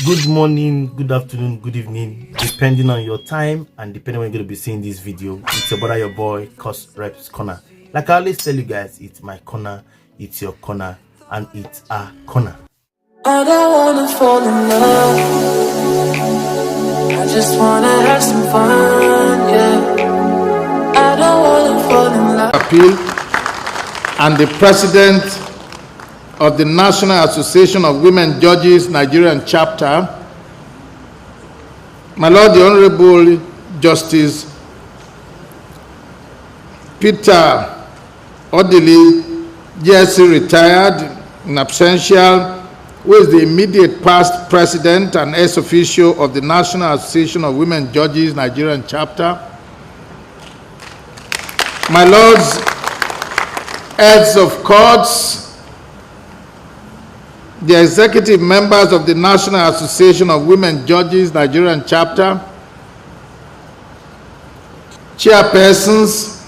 Good morning, good afternoon, good evening, depending on your time and depending on when you're going to be seeing this video. It's your brother, your boy, Courserepscorner. Like I always tell you guys, it's my corner, it's your corner, and it's our corner. I don't wanna fall in love, I just wanna have some fun, yeah. I don't wanna fall in love. Appeal and the president of the National Association of Women Judges Nigerian chapter, my Lord the Honorable Justice Peter Odili, JSC retired in absentia, who is the immediate past president and ex-officio of the National Association of Women Judges Nigerian chapter, my Lords heads of courts, the executive members of the National Association of Women Judges Nigerian chapter, chairpersons,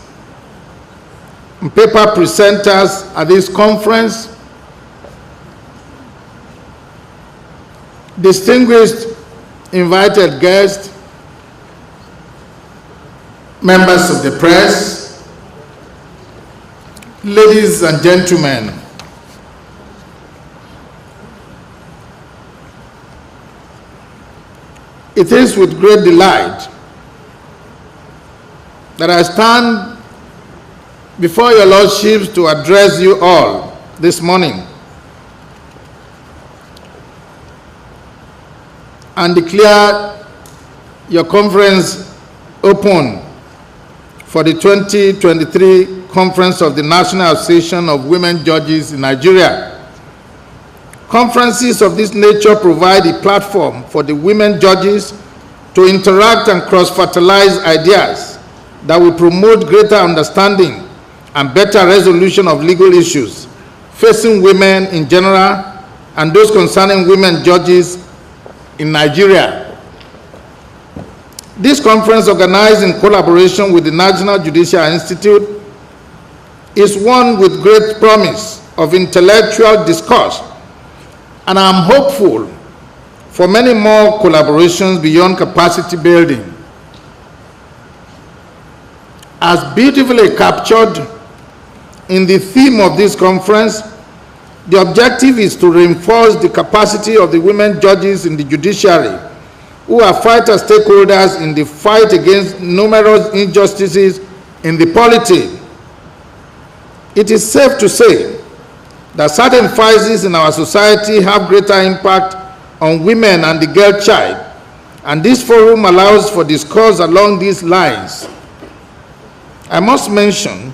and paper presenters at this conference, distinguished invited guests, members of the press, ladies and gentlemen. It is with great delight that I stand before your lordships to address you all this morning and declare your conference open for the 2023 conference of the National Association of Women Judges in Nigeria. Conferences of this nature provide a platform for the women judges to interact and cross-fertilize ideas that will promote greater understanding and better resolution of legal issues facing women in general and those concerning women judges in Nigeria. This conference, organized in collaboration with the National Judicial Institute, is one with great promise of intellectual discourse, and I am hopeful for many more collaborations beyond capacity building. As beautifully captured in the theme of this conference, the objective is to reinforce the capacity of the women judges in the judiciary, who are vital stakeholders in the fight against numerous injustices in the polity. It is safe to say that certain vices in our society have greater impact on women and the girl child, and this forum allows for discourse along these lines. I must mention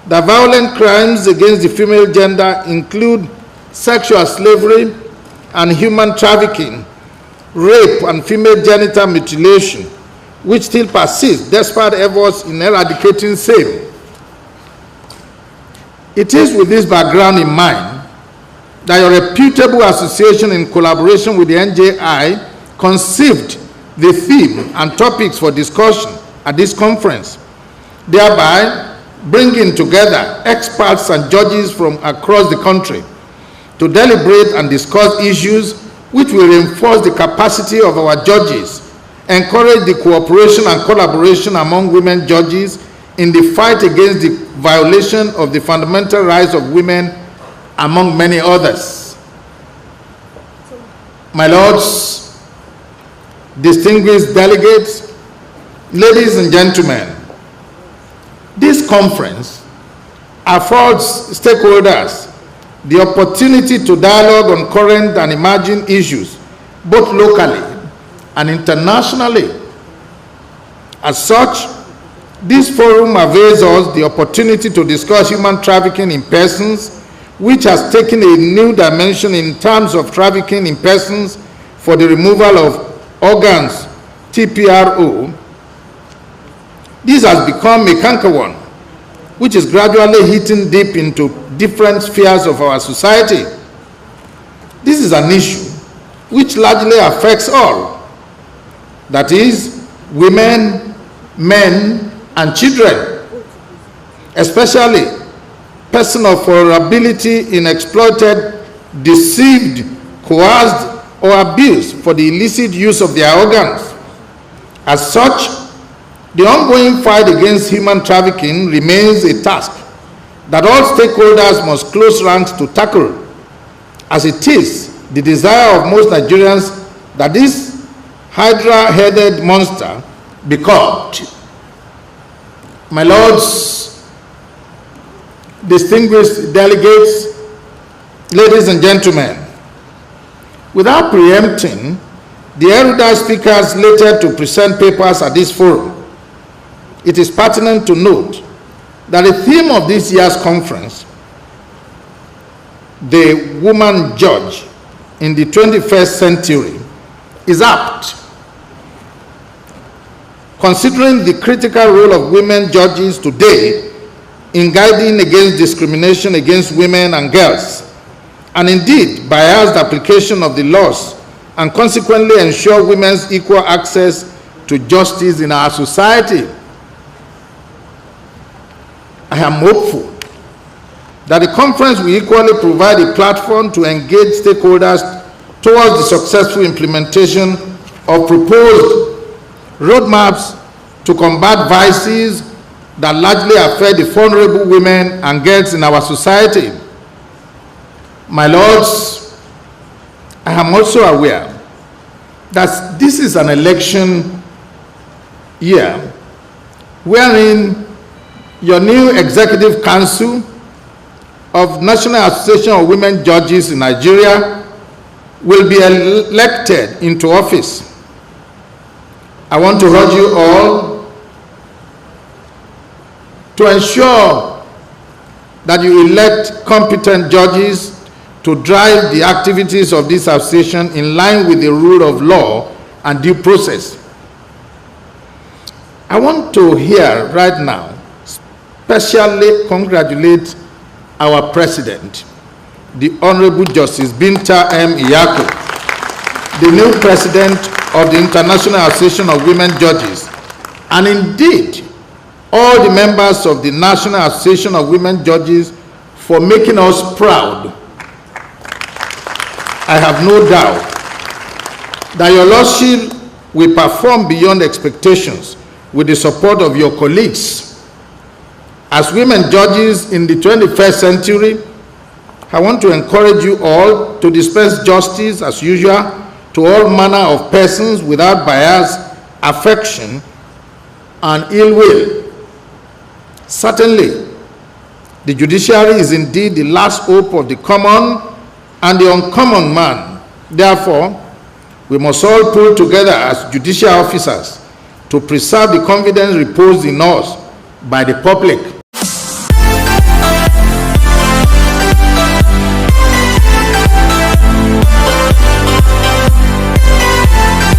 that violent crimes against the female gender include sexual slavery and human trafficking, rape and female genital mutilation, which still persist despite efforts in eradicating same. It is with this background in mind that your reputable association, in collaboration with the NJI, conceived the theme and topics for discussion at this conference, thereby bringing together experts and judges from across the country to deliberate and discuss issues which will reinforce the capacity of our judges, encourage the cooperation and collaboration among women judges in the fight against the violation of the fundamental rights of women, among many others. My lords, distinguished delegates, ladies and gentlemen, this conference affords stakeholders the opportunity to dialogue on current and emerging issues, both locally and internationally. As such, this forum avails us the opportunity to discuss human trafficking in persons, which has taken a new dimension in terms of trafficking in persons for the removal of organs, TPRO. This has become a cankerworm, which is gradually hitting deep into different spheres of our society. This is an issue which largely affects all, that is, women, men, and children, especially persons of vulnerability in exploited, deceived, coerced, or abused for the illicit use of their organs. As such, the ongoing fight against human trafficking remains a task that all stakeholders must close ranks to tackle, as it is the desire of most Nigerians that this hydra-headed monster be caught. My lords, distinguished delegates, ladies and gentlemen, without preempting the erudite speakers slated to present papers at this forum, it is pertinent to note that the theme of this year's conference, the woman judge in the 21st century, is apt, considering the critical role of women judges today in guiding against discrimination against women and girls, and indeed biased application of the laws, and consequently ensure women's equal access to justice in our society. I am hopeful that the conference will equally provide a platform to engage stakeholders towards the successful implementation of proposed roadmaps to combat vices that largely affect the vulnerable women and girls in our society. My lords, I am also aware that this is an election year wherein your new Executive Council of National Association of Women Judges in Nigeria will be elected into office. I want to urge you all to ensure that you elect competent judges to drive the activities of this association in line with the rule of law and due process. I want to here right now specially congratulate our president, the Honorable Justice Binta M. Iyako, the new president of the International Association of Women Judges, and indeed all the members of the National Association of Women Judges for making us proud. I have no doubt that your lordship will perform beyond expectations with the support of your colleagues. As women judges in the 21st century, I want to encourage you all to dispense justice as usual to all manner of persons without bias, affection, and ill will. Certainly, the judiciary is indeed the last hope of the common and the uncommon man. Therefore, we must all pull together as judicial officers to preserve the confidence reposed in us by the public.